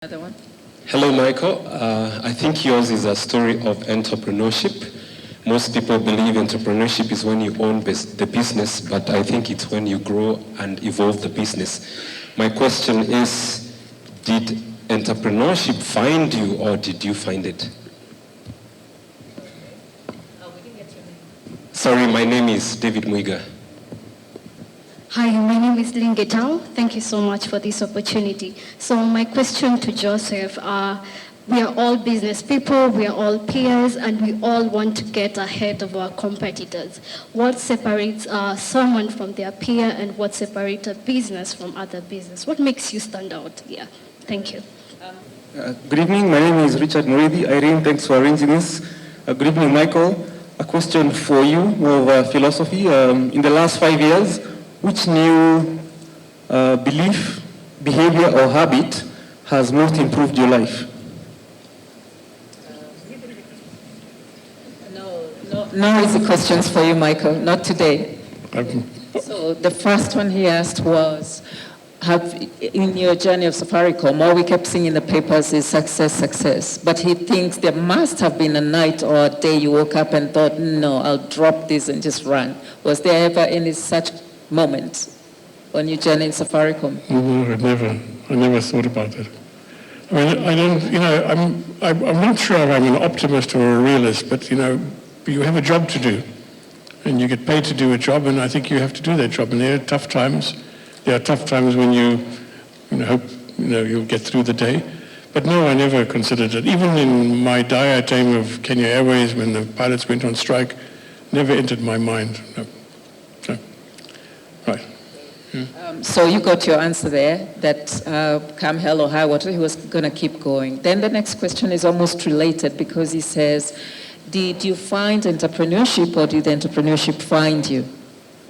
Another one? Hello, Michael. I think yours is a story of entrepreneurship. Most people believe entrepreneurship is when you own the business, but I think it's when you grow and evolve the business. My question is, did entrepreneurship find you or did you find it? We didn't get your name. Sorry, my name is David Muiga. Hi, my name is Ling Getao. Thank you so much for this opportunity. So my question to Joseph, we are all business people, we are all peers, and we all want to get ahead of our competitors. What separates someone from their peer and what separates a business from other business? What makes you stand out here? Thank you. Good evening, my name is Richard Muridi. Irene, thanks for arranging this. Good evening, Michael. A question for you, more of philosophy. In the last 5 years, which new belief, behavior, or habit has most improved your life? No easy questions for you, Michael. Not today. So the first one he asked was, in your journey of Safaricom, all we kept seeing in the papers is success, success. But he thinks there must have been a night or a day you woke up and thought, no, I'll drop this and just run. Was there ever any such moment on your journey in Safaricom? No, I never thought about it. I mean, I don't, I'm not sure if I'm an optimist or a realist, but, you have a job to do, and you get paid to do a job, and I think you have to do that job. And there are tough times. There are tough times when you hope, you'll get through the day. But no, I never considered it. Even in my dire time of Kenya Airways, when the pilots went on strike, never entered my mind. No. Right. Yeah. So you got your answer there, that come hell or high water, he was going to keep going. Then the next question is almost related, because he says, did you find entrepreneurship or did entrepreneurship find you?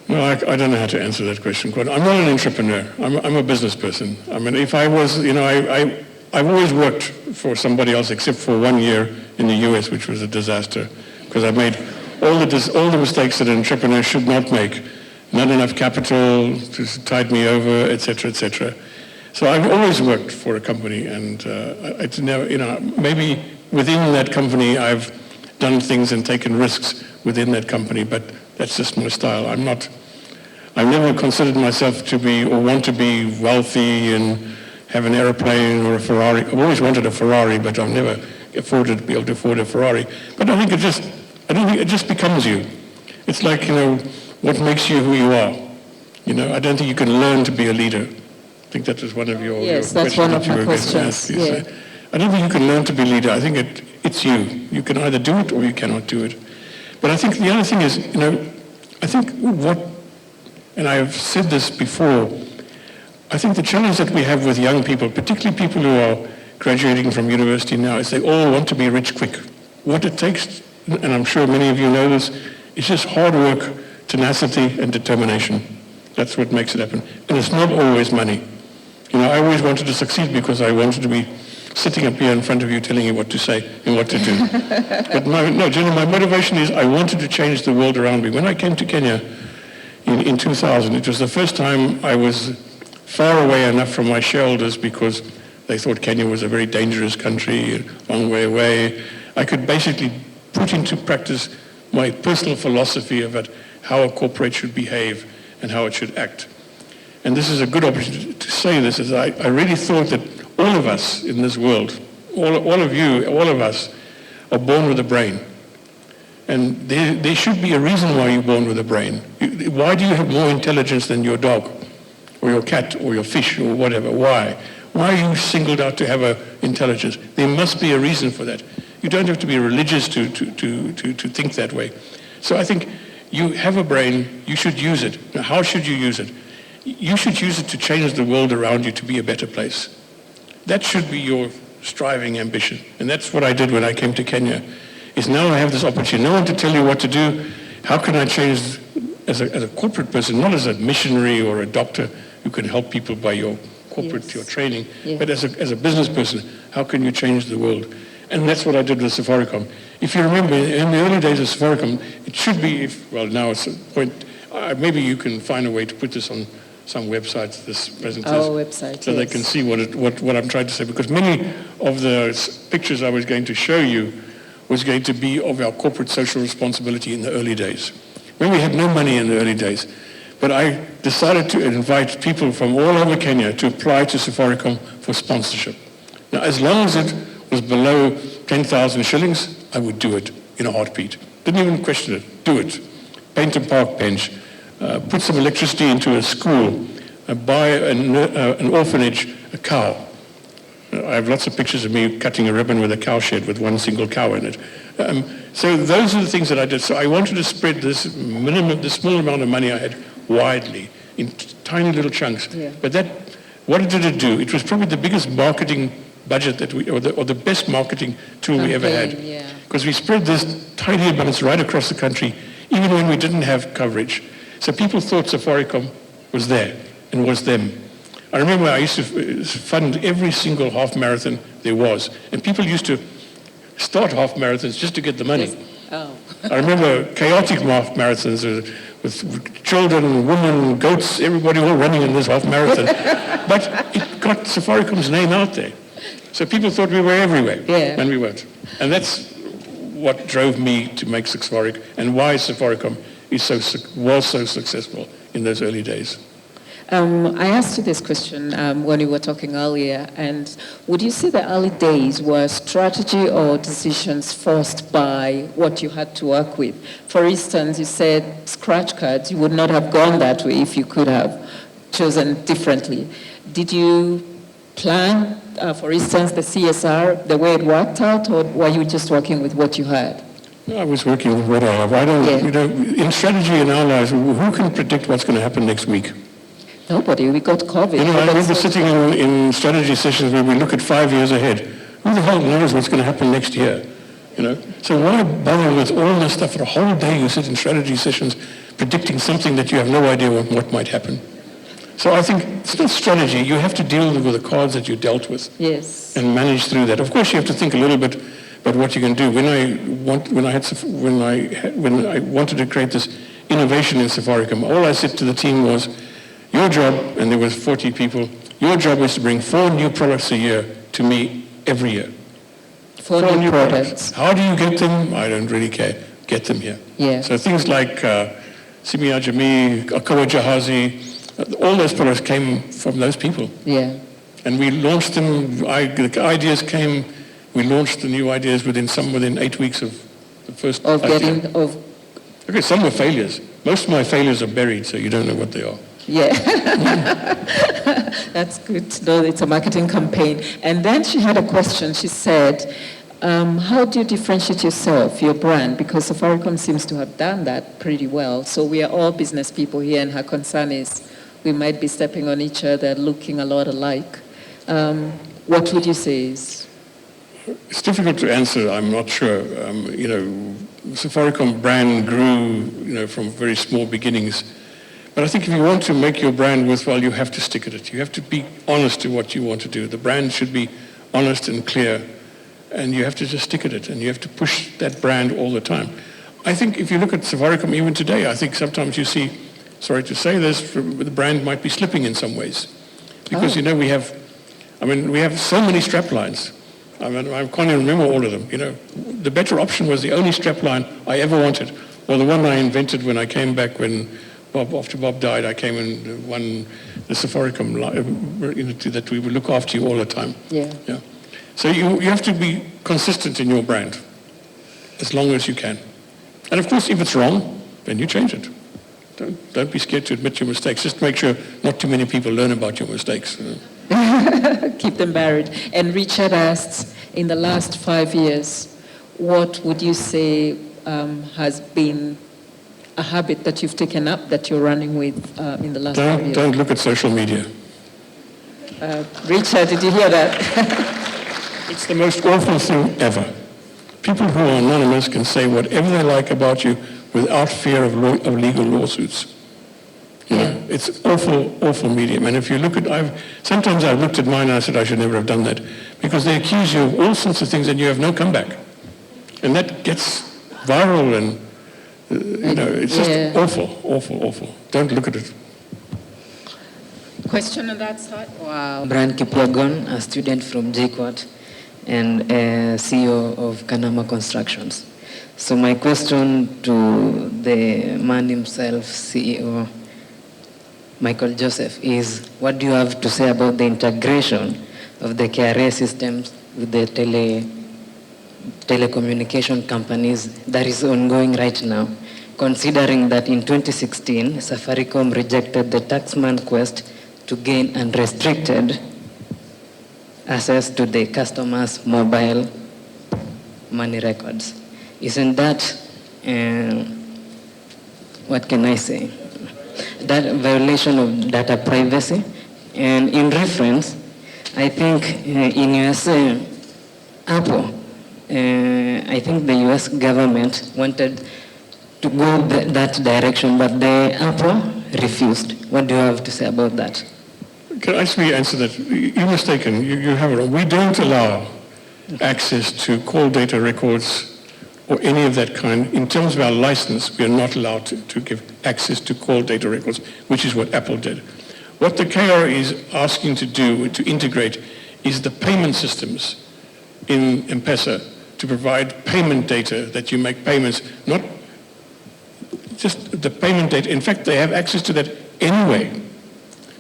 No, I don't know how to answer that question. I'm not an entrepreneur. I'm a business person. I mean, if I was, I've always worked for somebody else except for 1 year in the US, which was a disaster, because I made all the mistakes that an entrepreneur should not make. Not enough capital to tide me over, et cetera, et cetera. So I've always worked for a company, and it's never, maybe within that company I've done things and taken risks within that company, but that's just my style. I've never considered myself to be or want to be wealthy and have an airplane or a Ferrari. I've always wanted a Ferrari, but I've never be able to afford a Ferrari. But I don't think it just becomes you. It's like, what makes you who you are. I don't think you can learn to be a leader. I think that was one of your Yes, your that's one of my questions. questions. Yeah. I don't think you can learn to be a leader. I think it's you. You can either do it or you cannot do it. But I think the other thing is, I think and I've said this before, I think the challenge that we have with young people, particularly people who are graduating from university now, is they all want to be rich quick. What it takes, and I'm sure many of you know this, is just hard work, tenacity, and determination. That's what makes it happen. And it's not always money. I always wanted to succeed because I wanted to be sitting up here in front of you telling you what to say and what to do. But generally my motivation is I wanted to change the world around me. When I came to Kenya in 2000, it was the first time I was far away enough from my shareholders because they thought Kenya was a very dangerous country, a long way away. I could basically put into practice my personal philosophy about how a corporate should behave and how it should act. And this is a good opportunity to say this, is I really thought that all of us in this world, all of you, all of us, are born with a brain. And there should be a reason why you're born with a brain. Why do you have more intelligence than your dog, or your cat, or your fish, or whatever? Why? Why are you singled out to have intelligence? There must be a reason for that. You don't have to be religious to think that way. So I think you have a brain, you should use it. Now, how should you use it? You should use it to change the world around you to be a better place. That should be your striving ambition. And that's what I did when I came to Kenya, is now I have this opportunity. No one to tell you what to do. How can I change as a corporate person, not as a missionary or a doctor who can help people by your corporate, your training, but as a business person, how can you change the world? And that's what I did with Safaricom. If you remember, in the early days of Safaricom, it should be, now it's a point, maybe you can find a way to put this on some websites this presentation. Our website, so they yes. can see what I'm trying to say. Because many of the pictures I was going to show you was going to be of our corporate social responsibility in the early days, when we had no money in the early days. But I decided to invite people from all over Kenya to apply to Safaricom for sponsorship. Now, as long as it was below 10,000 shillings, I would do it in a heartbeat. Didn't even question it. Do it. Paint a park bench. Put some electricity into a school. Buy an orphanage a cow. I have lots of pictures of me cutting a ribbon with a cow shed with one single cow in it. So those are the things that I did. So I wanted to spread this small amount of money I had widely in tiny little chunks. Yeah. But what did it do? It was probably the biggest marketing budget that or the best marketing tool we ever had. Yeah. Because we spread this tiny amounts right across the country, even when we didn't have coverage. So people thought Safaricom was there and was them. I remember I used to fund every single half marathon there was. And people used to start half marathons just to get the money. Oh. I remember chaotic half marathons with children, women, goats, everybody all running in this half marathon. But it got Safaricom's name out there. So people thought we were everywhere, and we weren't. And that's what drove me to make Safaricom, and why Safaricom was so successful in those early days. I asked you this question when we were talking earlier, and would you say the early days were strategy or decisions forced by what you had to work with? For instance, you said scratch cards, you would not have gone that way if you could have chosen differently. Did you plan, for instance, the CSR, the way it worked out, or were you just working with what you had? I was working with what I have. In strategy in our lives, who can predict what's going to happen next week? Nobody. We got COVID. I remember sitting in strategy sessions where we look at 5 years ahead. Who the hell knows what's going to happen next year? So why bother with all this stuff for a whole day? You sit in strategy sessions predicting something that you have no idea what might happen. So I think it's not strategy. You have to deal with the cards that you dealt with. Yes. And manage through that. Of course, you have to think a little bit about what you can do. When I wanted to create this innovation in Safaricom, all I said to the team was, your job, and there was 40 people, your job is to bring 4 new products a year to me every year. 4 new products. How do you get them? I don't really care. Get them here. Yeah. So things like Simia Jami, Akawa Jahazi, all those products came from those people. Yeah. And we launched them, the ideas came, we launched the new ideas within 8 weeks of the first idea. Okay, some were failures. Most of my failures are buried, so you don't know what they are. Yeah, that's good to know it's a marketing campaign. And then she had a question. She said, how do you differentiate yourself, your brand? Because Safaricom seems to have done that pretty well. So we are all business people here, and her concern is we might be stepping on each other, looking a lot alike. What would you say is? It's difficult to answer. I'm not sure. Safaricom brand grew, from very small beginnings. But I think if you want to make your brand worthwhile, you have to stick at it. You have to be honest to what you want to do. The brand should be honest and clear, and you have to just stick at it, and you have to push that brand all the time. I think if you look at Safaricom even today, I think sometimes you see, sorry to say this, the brand might be slipping in some ways. Because, we have so many strap lines. I can't even remember all of them. The better option was the only strap line I ever wanted, or the one I invented when I came back after Bob died. I came and won the Safaricom that we would look after you all the time. Yeah. So you have to be consistent in your brand as long as you can. And of course, if it's wrong, then you change it. Don't be scared to admit your mistakes. Just make sure not too many people learn about your mistakes. Keep them buried. And Richard asks, in the last 5 years, what would you say has been a habit that you've taken up that you're running with in the last 5 years? Don't look at social media. Richard, did you hear that? It's the most awful thing ever. People who are anonymous can say whatever they like about you without fear of legal lawsuits. It's awful, awful medium. And if you look at, sometimes I've looked at mine and I said I should never have done that, because they accuse you of all sorts of things and you have no comeback. And that gets viral and, it's just awful, awful, awful. Don't look at it. Question on that side? Wow. Brian Kipyagon, a student from JKUAT and CEO of Kanama Constructions. So my question to the man himself, CEO Michael Joseph, is what do you have to say about the integration of the KRA systems with the telecommunication companies that is ongoing right now, considering that in 2016, Safaricom rejected the taxman quest to gain unrestricted access to the customers' mobile money records. Isn't that, what can I say, that violation of data privacy? And in reference, I think in USA, Apple, I think the US government wanted to go that direction, but the Apple refused. What do you have to say about that? Can I actually answer that? You're mistaken. You have it wrong. We don't allow access to call data records or any of that kind. In terms of our license, we are not allowed to give access to call data records, which is what Apple did. What the KRA is asking to do, to integrate, is the payment systems in M-Pesa to provide payment data that you make payments, not just the payment data. In fact, they have access to that anyway.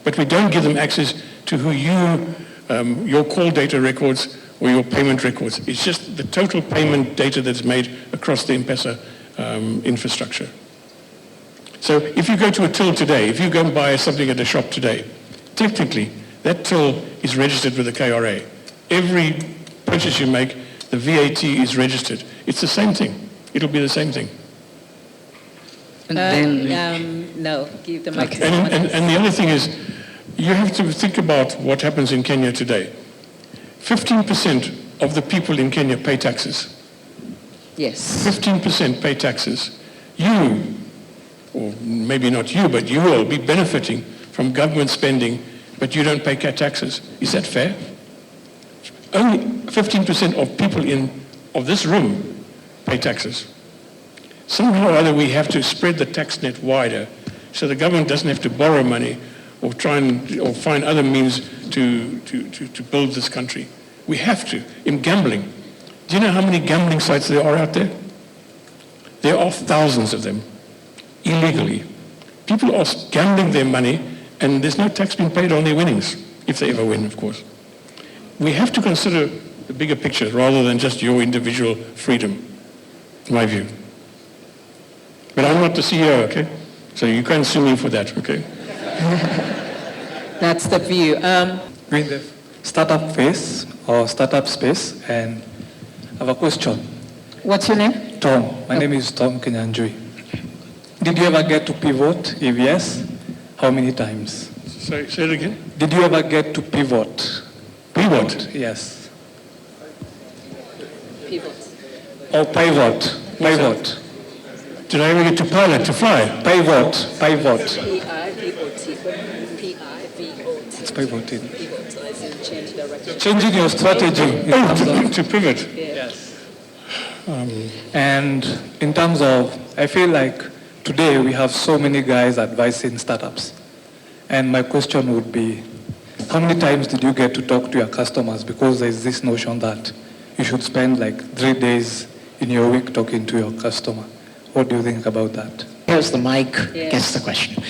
But we don't give them access to who your call data records or your payment records. It's just the total payment data that's made across the M-Pesa infrastructure. So if you go to a till today, if you go and buy something at a shop today, technically that till is registered with the KRA. Every purchase you make, the VAT is registered. It's the same thing. It'll be the same thing. No, give the mic. Okay. And the other thing is, you have to think about what happens in Kenya today. 15% of the people in Kenya pay taxes. Yes. 15% pay taxes. You, or maybe not you, but you will be benefiting from government spending, but you don't pay taxes. Is that fair? Only 15% of people of this room pay taxes. Somehow or other we have to spread the tax net wider so the government doesn't have to borrow money or or find other means to build this country. We have to. In gambling, do you know how many gambling sites there are out there? There are thousands of them, illegally. People are gambling their money and there's no tax being paid on their winnings, if they ever win, of course. We have to consider the bigger picture rather than just your individual freedom, in my view. But I'm not the CEO, okay? So you can't sue me for that, okay? That's the view. We're in the startup phase or startup space, and I have a question. What's your name? Tom. My name is Tom Kenyanjui. Did you ever get to pivot? If yes, how many times? Say it again. Did you ever get to pivot? Pivot? Yes. Pivot. Or pivot. Pivot. Did I ever get to pilot, to fly? Pivot. Pivot. P-I-V-O-T. P-I-V-O-T. It's pivoting. Pivot, so as in change direction. Changing your strategy. To pivot. Yes. And in terms of, I feel like today we have so many guys advising startups. And my question would be, how many times did you get to talk to your customers? Because there's this notion that you should spend like 3 days in your week talking to your customer. What do you think about that? Here's the mic, gets the question.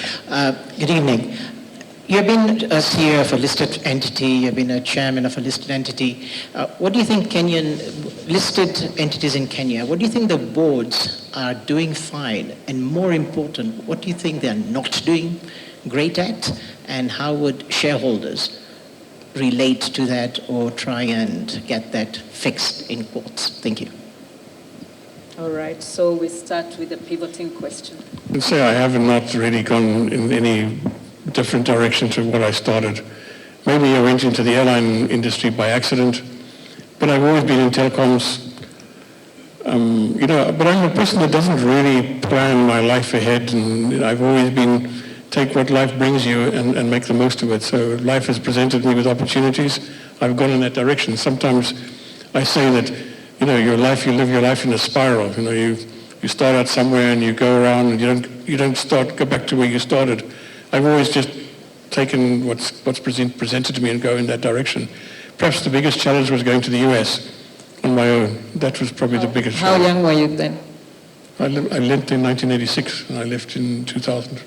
Good evening. You've been a CEO of a listed entity, you've been a chairman of a listed entity. What do you think Kenyan, listed entities in Kenya, what do you think the boards are doing fine? And more important, what do you think they're not doing great at? And how would shareholders relate to that or try and get that fixed in quotes? Thank you. All right, so we start with the pivoting question. I'd say I have not really gone in any different direction to what I started. Maybe I went into the airline industry by accident, but I've always been in telecoms. But I'm a person that doesn't really plan my life ahead, and I've always been take what life brings you and make the most of it. So life has presented me with opportunities. I've gone in that direction. Sometimes I say that, you live your life in a spiral. You start out somewhere and you go around and you don't go back to where you started. I've always just taken what's presented to me and go in that direction. Perhaps the biggest challenge was going to the US on my own. That was probably the biggest How challenge. young were you then? I left in 1986 and I left in 2000.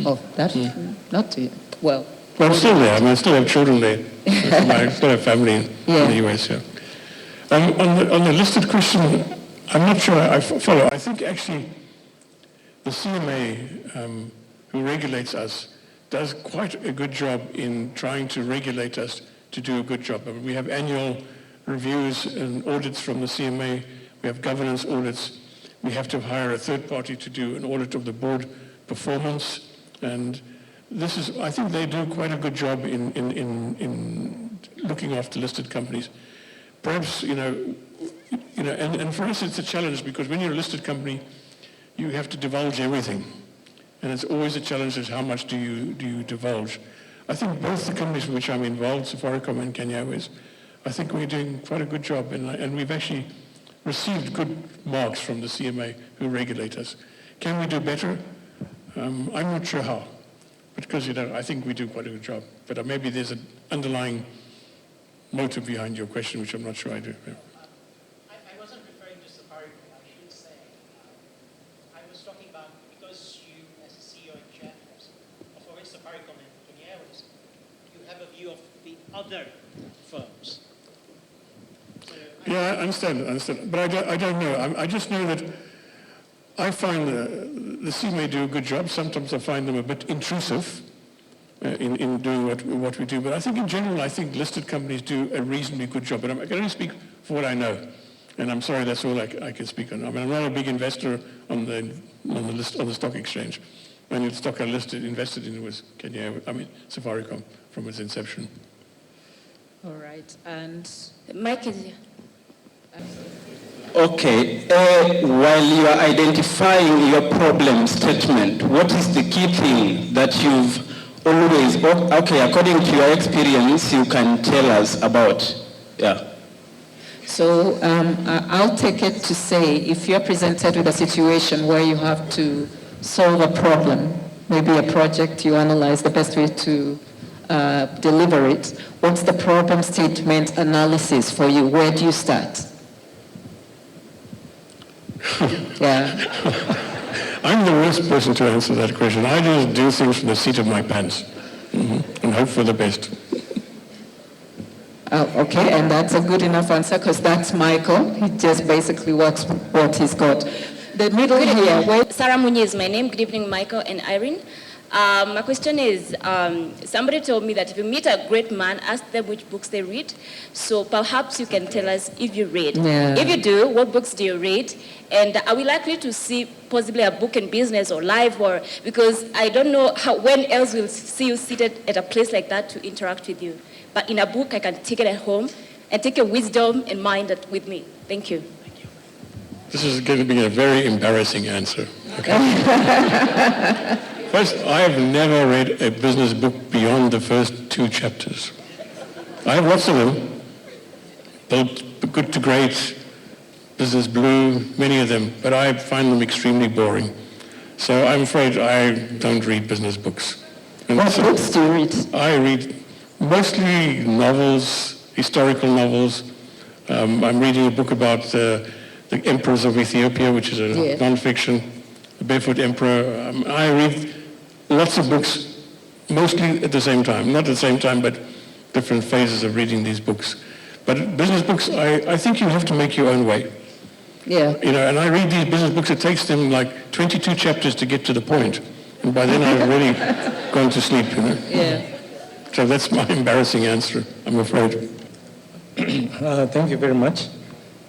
Oh, that's not too young. Well, I'm still there. I mean, I still have children there. I still have family in the US, yeah. On the listed question, I'm not sure I follow. I think actually the CMA, who regulates us, does quite a good job in trying to regulate us to do a good job. I mean, we have annual reviews and audits from the CMA. We have governance audits. We have to hire a third party to do an audit of the board performance. And this is, I think they do quite a good job in looking after listed companies. Perhaps, and for us it's a challenge because when you're a listed company, you have to divulge everything. And it's always a challenge is how much do you divulge. I think both the companies in which I'm involved, Safaricom and Kenya Airways, I think we're doing quite a good job. And we've actually received good marks from the CMA who regulate us. Can we do better? I'm not sure how. Because, I think we do quite a good job. But maybe there's an underlying motive behind your question, which I'm not sure I do. Yeah. I wasn't referring to Safaricom, I should say. I was talking about, because you, as a CEO and chair of both Safaricom and Kenya Airways, you have a view of the other firms. So I understand. But I don't know. I just know that I find the CMA do a good job. Sometimes I find them a bit intrusive in doing what we do. But I think in general, I think listed companies do a reasonably good job. But I can only speak for what I know. And I'm sorry, that's all I can speak on. I mean, I'm not a big investor on the stock exchange. The only stock I invested in was Safaricom from its inception. all right. And Mike is here. Okay, while you are identifying your problem statement, what is the key thing that you've always, according to your experience, you can tell us about? Yeah. so I'll take it to say if you're presented with a situation where you have to solve a problem, maybe a project, you analyze the best way to deliver it. What's the problem statement analysis for you? Where do you start? Yeah. I'm the worst person to answer that question. I just do things from the seat of my pants and hope for the best. Okay, and that's a good enough answer because that's Michael. He just basically works what he's got. The middle here. Sarah Munye is my name. Good evening, Michael and Irene. My question is, somebody told me that if you meet a great man, ask them which books they read. So perhaps you can tell us if you read. Yeah. If you do, what books do you read? And are we likely to see possibly a book in business or live? Or because I don't know when else we'll see you seated at a place like that to interact with you. But in a book, I can take it at home and take your wisdom and mind with me. Thank you. This is going to be a very embarrassing answer. Okay? First, I have never read a business book beyond the first 2 chapters. I have lots of them. Built Good to Great, Business Blue, many of them, but I find them extremely boring. So I'm afraid I don't read business books. And What books do you read? I read mostly novels, historical novels. I'm reading a book about the emperors of Ethiopia, which is a non-fiction, The Barefoot Emperor. I read lots of books, mostly at the same time. Not at the same time, but different phases of reading these books. But business books, I think you have to make your own way. Yeah. And I read these business books, it takes them like 22 chapters to get to the point. And by then I've already gone to sleep, Yeah. So that's my embarrassing answer, I'm afraid. Thank you very much.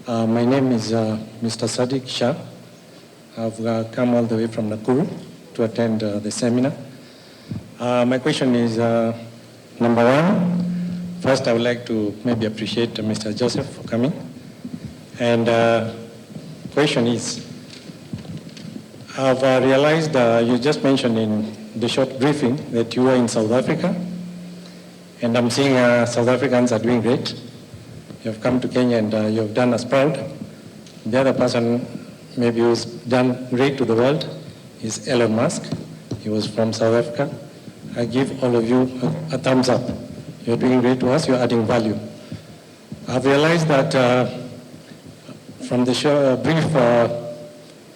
My name is Mr. Sadiq Shah. I've come all the way from Nakuru to attend the seminar. My question is, number one, first I would like to maybe appreciate Mr. Joseph for coming. And question is, I've realized you just mentioned in the short briefing that you were in South Africa, and I'm seeing South Africans are doing great. You have come to Kenya and you have done us proud. The other person maybe who's done great to the world is Elon Musk. He was from South Africa. I give all of you a thumbs up. You're doing great to us, you're adding value. I've realized that from the brief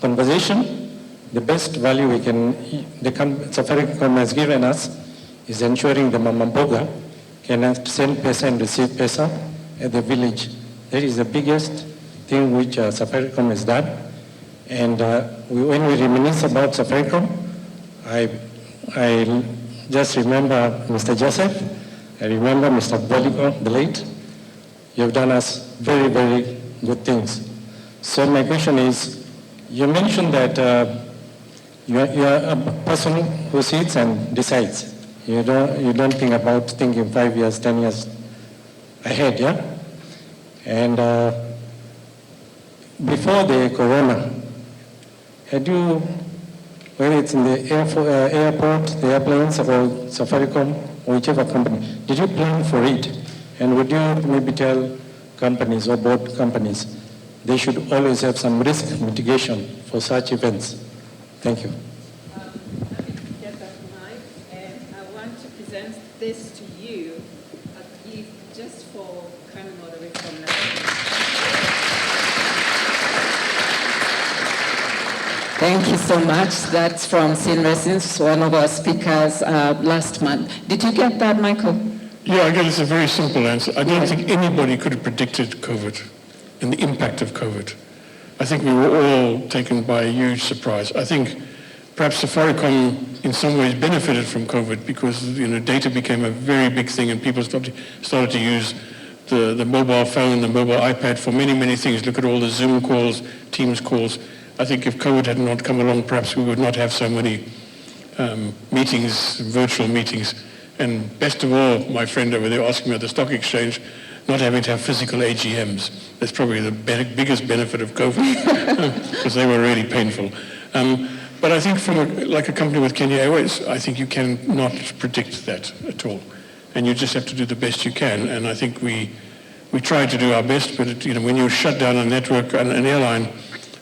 conversation, the best value Safaricom has given us is ensuring the Mama Mboga can send pesa and receive pesa at the village. That is the biggest thing which Safaricom has done. And when we reminisce about Safaricom, I just remember Mr. Joseph, I remember Mr. Boligo, the late. You've done us very, very good things. So my question is, you mentioned that you're a person who sits and decides. You don't think about thinking 5 years, 10 years ahead, yeah? And before the corona, had you, whether it's in the airport, the airplanes, or Safaricom, or whichever company, did you plan for it? And would you maybe tell companies or board companies they should always have some risk mitigation for such events? Thank you. Get that mic, and I want to present this to you, a gift just for coming all the way from now. Thank you so much. That's from Sin Resins, one of our speakers last month. Did you get that, Michael? Yeah, I guess it's a very simple answer. I don't think anybody could have predicted COVID and the impact of COVID. I think we were all taken by a huge surprise. I think perhaps Safaricom in some ways benefited from COVID because data became a very big thing and people started to use the mobile phone, the mobile iPad for many, many things. Look at all the Zoom calls, Teams calls. I think if COVID had not come along, perhaps we would not have so many meetings, virtual meetings. And best of all, my friend over there asking me at the stock exchange, not having to have physical AGMs. That's probably the biggest benefit of COVID, because they were really painful. But I think from a company with Kenya Airways, I think you cannot predict that at all. And you just have to do the best you can. And I think we try to do our best, but when you shut down a network, an airline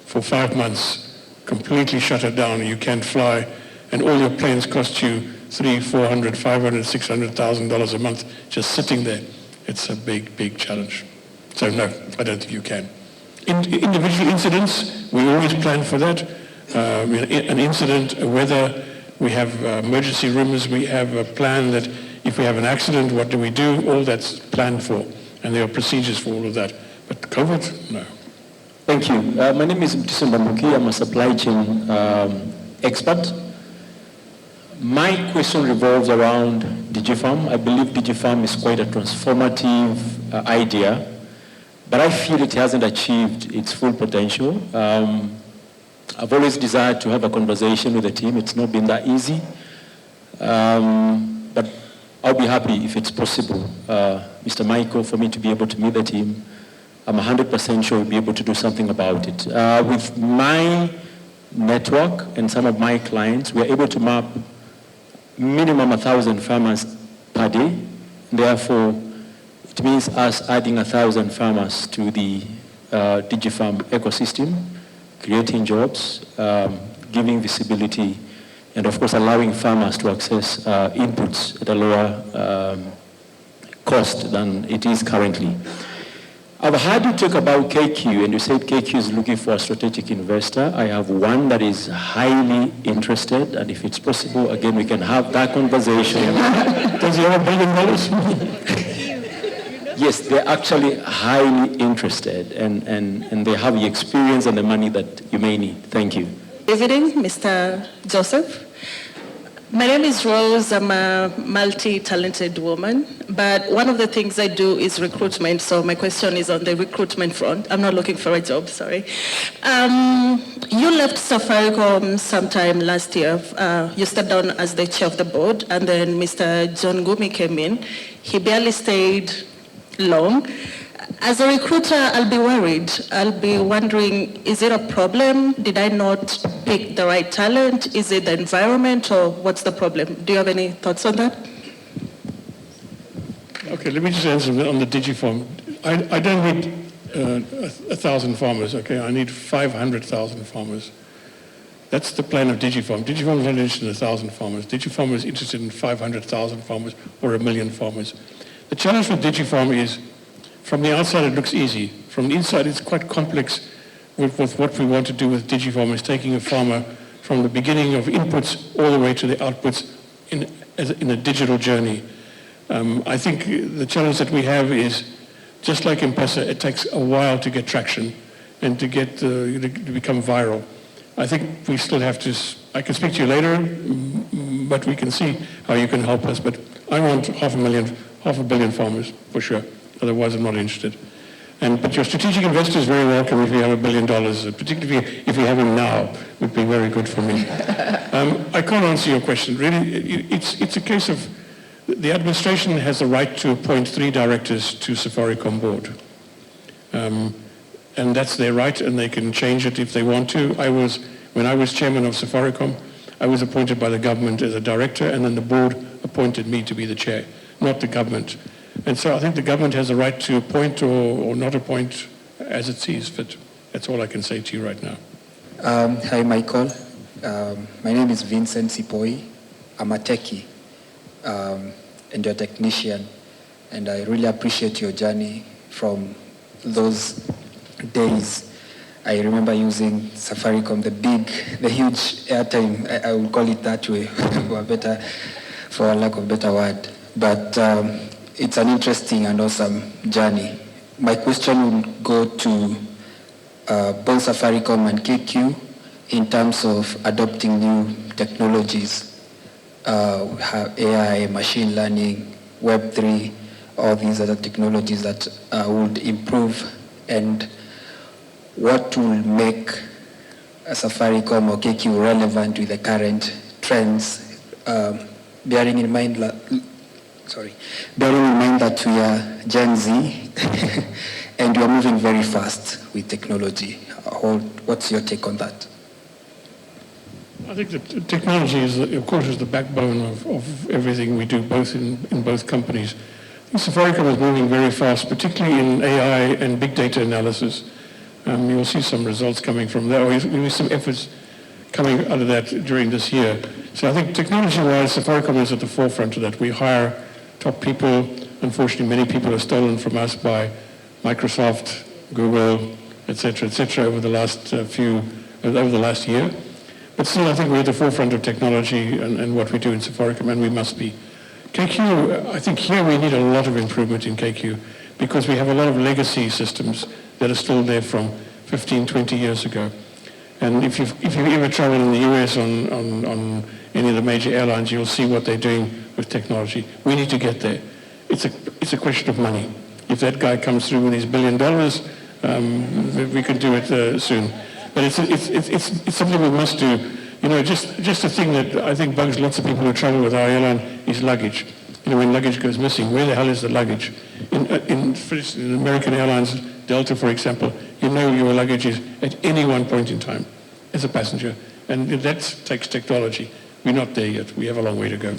for 5 months, completely shut it down, you can't fly, and all your planes cost you $300,000, $400,000, $500,000, $600,000 a month just sitting there. It's a big, big challenge. So no, I don't think you can. Individual incidents, we always plan for that. An incident, weather, we have emergency rooms, we have a plan that if we have an accident, what do we do? All that's planned for, and there are procedures for all of that. But COVID, no. Thank you. My name is Mtiso Mbamuki. I'm a supply chain expert. My question revolves around DigiFarm. I believe DigiFarm is quite a transformative idea, but I feel it hasn't achieved its full potential. I've always desired to have a conversation with the team. It's not been that easy, but I'll be happy if it's possible, Mr. Michael, for me to be able to meet the team. I'm 100% sure we'll be able to do something about it. With my network and some of my clients, we're able to map minimum 1,000 farmers per day. Therefore, it means us adding 1,000 farmers to the DigiFarm ecosystem, creating jobs, giving visibility, and of course allowing farmers to access inputs at a lower cost than it is currently. I've heard you talk about KQ, and you said KQ is looking for a strategic investor. I have one that is highly interested, and if it's possible, again, we can have that conversation. Does he have $1 billion? Yes, they're actually highly interested, and they have the experience and the money that you may need. Thank you. Good evening, Mr. Joseph. My name is Rose. I'm a multi-talented woman, but one of the things I do is recruitment, so my question is on the recruitment front. I'm not looking for a job, sorry. You left Safaricom sometime last year. You stepped down as the chair of the board, and then Mr. John Gumi came in. He barely stayed long. As a recruiter, I'll be worried. I'll be wondering, is it a problem? Did I not pick the right talent? Is it the environment, or what's the problem? Do you have any thoughts on that? Okay, let me just answer on the DigiFarm. I don't need 1,000 farmers, okay? I need 500,000 farmers. That's the plan of Digifarm. Digifarm is not interested in 1,000 farmers. Digifarm is interested in 500,000 farmers or 1 million farmers. The challenge with Digifarm is, from the outside it looks easy. From the inside it's quite complex with what we want to do with Digifarm is taking a farmer from the beginning of inputs all the way to the outputs in a digital journey. I think the challenge that we have is, just like M-Pesa, it takes a while to get traction and to become viral. I think we still have to, I can speak to you later, but we can see how you can help us. But I want 500 million farmers, for sure. Otherwise, I'm not interested. But your strategic investor is very welcome if you have $1 billion, particularly if you have him now, would be very good for me. I can't answer your question. Really, it's a case of the administration has the right to appoint 3 directors to Safaricom board. And that's their right, and they can change it if they want to. When I was chairman of Safaricom, I was appointed by the government as a director, and then the board appointed me to be the chair, not the government. And so I think the government has the right to appoint or not appoint as it sees fit. That's all I can say to you right now. Hi, Michael. My name is Vincent Sipoi. I'm a techie and you're a technician. And I really appreciate your journey from those days. I remember using Safaricom, the huge airtime, I will call it that way, for lack of a better word. But it's an interesting and awesome journey. My question will go to both Safaricom and KQ in terms of adopting new technologies, AI, machine learning, Web3, all these other technologies that would improve, and what will make a Safaricom or KQ relevant with the current trends, bearing in mind that we are Gen Z and we are moving very fast with technology. What's your take on that? I think that technology is, of course, is the backbone of everything we do, both in both companies. I think Safaricom is moving very fast, particularly in AI and big data analysis. You'll see some results coming from that, or you'll see some efforts coming out of that during this year. So I think technology-wise, Safaricom is at the forefront of that. We hire top people. Unfortunately, many people are stolen from us by Microsoft, Google, et cetera, over the last year. But still, I think we're at the forefront of technology and what we do in Safaricom, and we must be. KQ, I think here we need a lot of improvement in KQ because we have a lot of legacy systems that are still there from 15, 20 years ago. And if you ever travel in the US on any of the major airlines, you'll see what they're doing with technology. We need to get there. It's a question of money. If that guy comes through with his $1 billion, we can do it soon. But it's something we must do. You know, just a thing that I think bugs lots of people who travel with our airline is luggage. You know, when luggage goes missing, where the hell is the luggage? In American Airlines, Delta, for example, you know your luggage is at any one point in time as a passenger. And that takes technology. We're not there yet. We have a long way to go.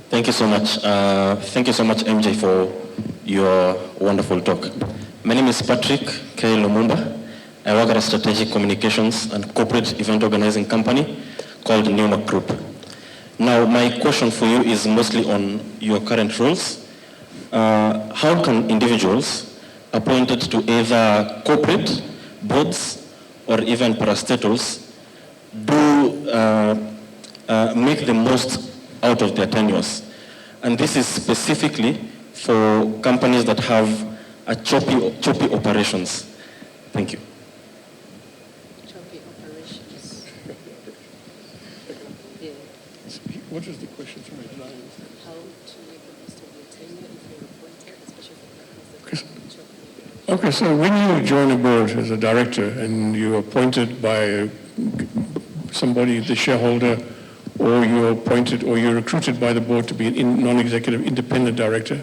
Thank you so much. Thank you so much, MJ, for your wonderful talk. My name is Patrick K. Lumumba. I work at a strategic communications and corporate event organizing company called Newmark Group. Now, my question for you is mostly on your current roles. How can individuals appointed to either corporate, boards, or even parastatals make the most out of their tenures? And this is specifically for companies that have a choppy operations. Thank you. Choppy operations. What is the question? How to make the most of your tenure if you're appointed, especially for companies that choppy. Okay, so when you join a board as a director and you're appointed by somebody, the shareholder, or you're appointed or you're recruited by the board to be a non-executive independent director,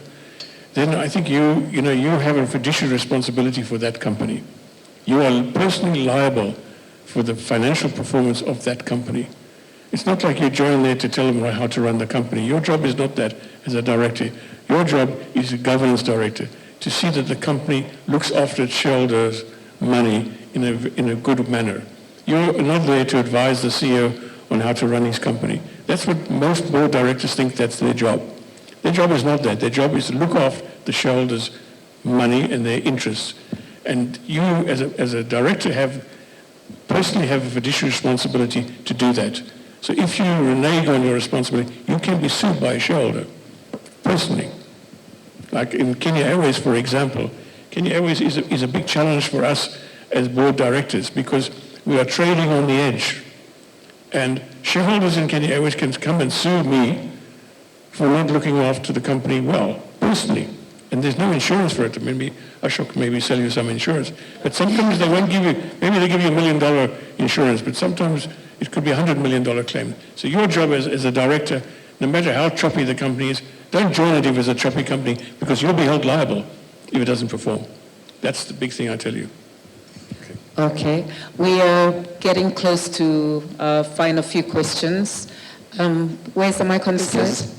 then I think you have a fiduciary responsibility for that company. You are personally liable for the financial performance of that company. It's not like you join there to tell them how to run the company. Your job is not that as a director. Your job is a governance director, to see that the company looks after its shareholders money in a good manner. You're not there to advise the CEO on how to run his company. That's what most board directors think that's their job. Their job is not that. Their job is to look after the shareholders' money and their interests. And you, as a director, personally have a fiduciary responsibility to do that. So if you renege on your responsibility, you can be sued by a shareholder, personally. Like in Kenya Airways, for example, Kenya Airways is a big challenge for us as board directors because we are trading on the edge. And shareholders in Kenya Airways can come and sue me for not looking after the company well, personally. And there's no insurance for it. Maybe Ashok maybe sell you some insurance. But sometimes they won't give you, maybe they give you $1 million insurance, but sometimes it could be $100 million claim. So your job as a director, no matter how choppy the company is, don't join it if it's a choppy company because you'll be held liable if it doesn't perform. That's the big thing I tell you. Okay. We are getting close to final few questions. Where's the mic on the side?